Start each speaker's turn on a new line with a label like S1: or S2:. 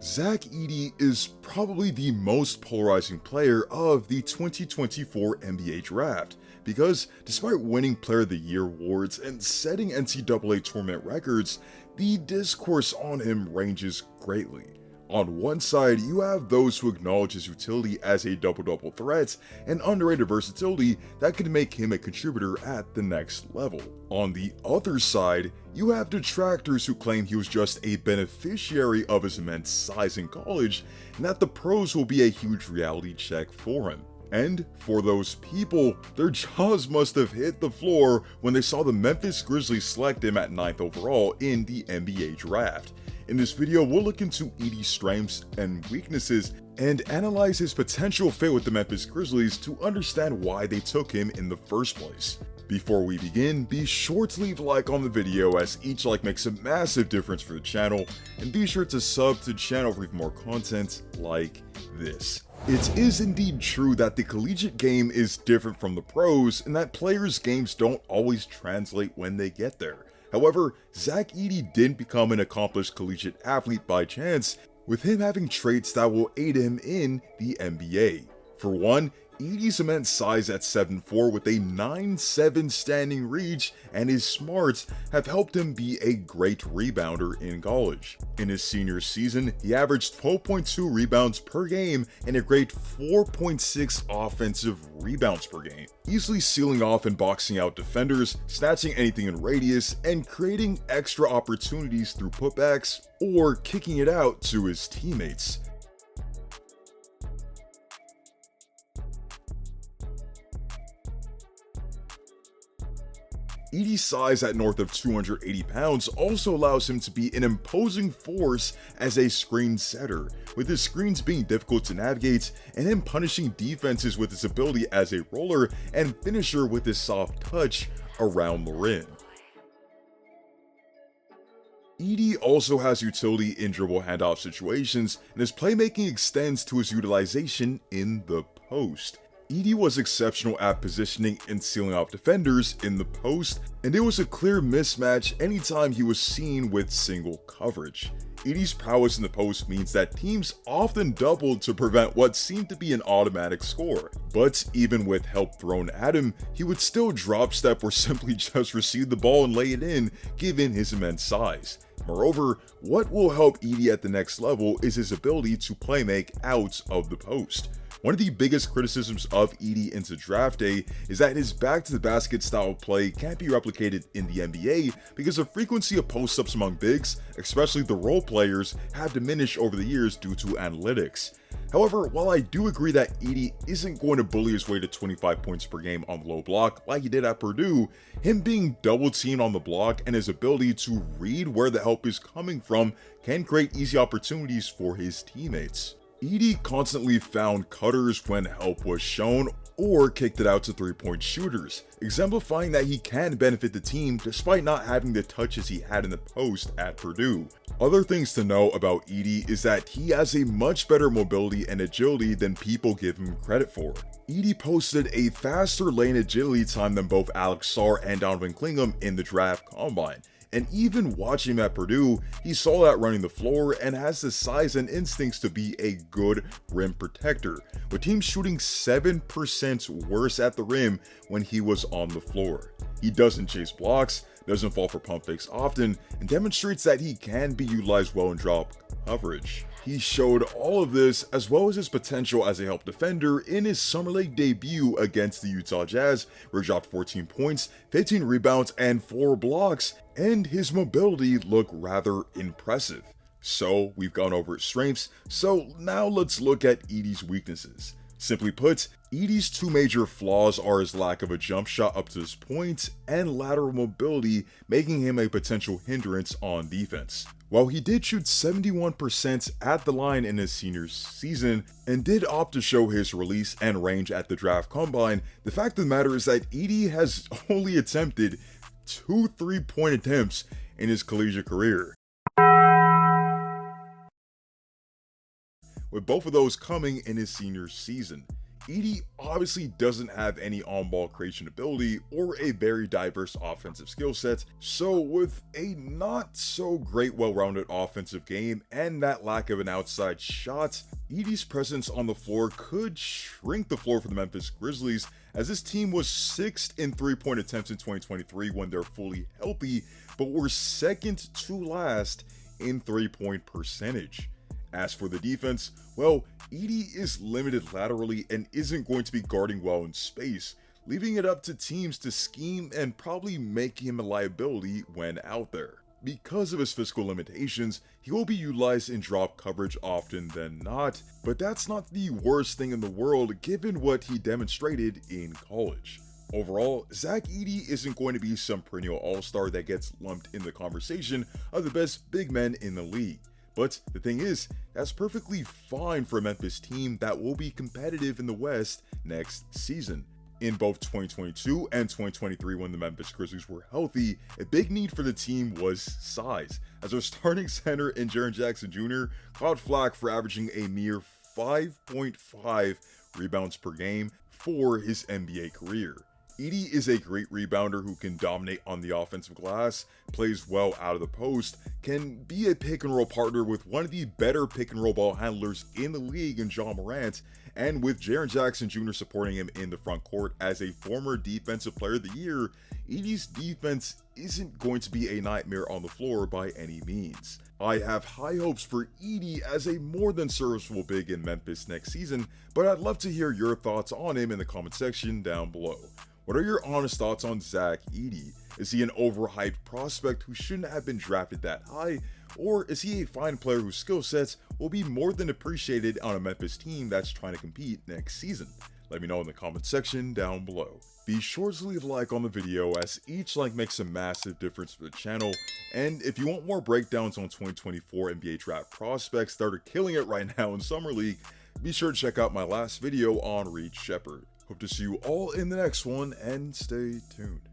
S1: Zach Edey is probably the most polarizing player of the 2024 NBA Draft because despite winning Player of the Year awards and setting NCAA tournament records, the discourse on him ranges greatly. On one side, you have those who acknowledge his utility as a double-double threat and underrated versatility that could make him a contributor at the next level. On the other side, you have detractors who claim he was just a beneficiary of his immense size in college and that the pros will be a huge reality check for him. And for those people, their jaws must have hit the floor when they saw the Memphis Grizzlies select him at 9th overall in the NBA Draft. In this video, we'll look into Edey's strengths and weaknesses and analyze his potential fit with the Memphis Grizzlies to understand why they took him in the first place. Before we begin, be sure to leave a like on the video as each like makes a massive difference for the channel, and be sure to sub to the channel for even more content like this. It is indeed true that the collegiate game is different from the pros and that players' games don't always translate when they get there. However, Zach Edey didn't become an accomplished collegiate athlete by chance, with him having traits that will aid him in the NBA. For one, Edey's immense size at 7'4" with a 9'7" standing reach and his smarts have helped him be a great rebounder in college. In his senior season, he averaged 12.2 rebounds per game and a great 4.6 offensive rebounds per game, easily sealing off and boxing out defenders, snatching anything in radius, and creating extra opportunities through putbacks or kicking it out to his teammates. Edey's size at north of 280 pounds also allows him to be an imposing force as a screen setter, with his screens being difficult to navigate and him punishing defenses with his ability as a roller and finisher with his soft touch around the rim. Edey also has utility in dribble handoff situations, and his playmaking extends to his utilization in the post. Edey was exceptional at positioning and sealing off defenders in the post, and it was a clear mismatch anytime he was seen with single coverage. Edey's prowess in the post means that teams often doubled to prevent what seemed to be an automatic score. But even with help thrown at him, he would still drop step or simply just receive the ball and lay it in, given his immense size. Moreover, what will help Edey at the next level is his ability to playmake out of the post. One of the biggest criticisms of Edey into draft day is that his back-to-the-basket style of play can't be replicated in the NBA because the frequency of post-ups among bigs, especially the role players, have diminished over the years due to analytics. However, while I do agree that Edey isn't going to bully his way to 25 points per game on the low block like he did at Purdue, him being double-teamed on the block and his ability to read where the help is coming from can create easy opportunities for his teammates. Edey constantly found cutters when help was shown or kicked it out to three-point shooters, exemplifying that he can benefit the team despite not having the touches he had in the post at Purdue. Other things to know about Edey is that he has a much better mobility and agility than people give him credit for. Edey posted a faster lane agility time than both Alex Sarr and Donovan Clingham in the draft combine. And even watching him at Purdue, he saw that running the floor and has the size and instincts to be a good rim protector, with teams shooting 7% worse at the rim when he was on the floor. He doesn't chase blocks, doesn't fall for pump fakes often, and demonstrates that he can be utilized well in drop coverage. He showed all of this as well as his potential as a help defender in his summer league debut against the Utah Jazz, where he dropped 14 points, 15 rebounds, and 4 blocks, and his mobility looked rather impressive. So we've gone over his strengths, so now let's look at Edey's weaknesses. Simply put, Edey's two major flaws are his lack of a jump shot up to this point and lateral mobility, making him a potential hindrance on defense. While he did shoot 71% at the line in his senior season and did opt to show his release and range at the draft combine, the fact of the matter is that Edey has only attempted 2 3-point attempts in his collegiate career, with both of those coming in his senior season. Edey obviously doesn't have any on-ball creation ability or a very diverse offensive skill set, so with a not so great well-rounded offensive game and that lack of an outside shot, Edey's presence on the floor could shrink the floor for the Memphis Grizzlies, as this team was 6th in three-point attempts in 2023 when they're fully healthy, but were second to last in three-point percentage. As for the defense, well, Edey is limited laterally and isn't going to be guarding well in space, leaving it up to teams to scheme and probably make him a liability when out there. Because of his physical limitations, he will be utilized in drop coverage often than not, but that's not the worst thing in the world given what he demonstrated in college. Overall, Zach Edey isn't going to be some perennial all-star that gets lumped in the conversation of the best big men in the league. But the thing is, that's perfectly fine for a Memphis team that will be competitive in the West next season. In both 2022 and 2023, when the Memphis Grizzlies were healthy, a big need for the team was size, as their starting center in Jaren Jackson Jr. caught flack for averaging a mere 5.5 rebounds per game for his NBA career. Edey is a great rebounder who can dominate on the offensive glass, plays well out of the post, can be a pick and roll partner with one of the better pick and roll ball handlers in the league in Ja Morant, and with Jaren Jackson Jr. supporting him in the front court as a former Defensive Player of the Year, Edey's defense isn't going to be a nightmare on the floor by any means. I have high hopes for Edey as a more than serviceable big in Memphis next season, but I'd love to hear your thoughts on him in the comment section down below. What are your honest thoughts on Zach Edey? Is he an overhyped prospect who shouldn't have been drafted that high? Or is he a fine player whose skill sets will be more than appreciated on a Memphis team that's trying to compete next season? Let me know in the comment section down below. Be sure to leave a like on the video, as each like makes a massive difference for the channel. And if you want more breakdowns on 2024 NBA draft prospects that are killing it right now in Summer League, be sure to check out my last video on Reed Shepherd. Hope to see you all in the next one, and stay tuned.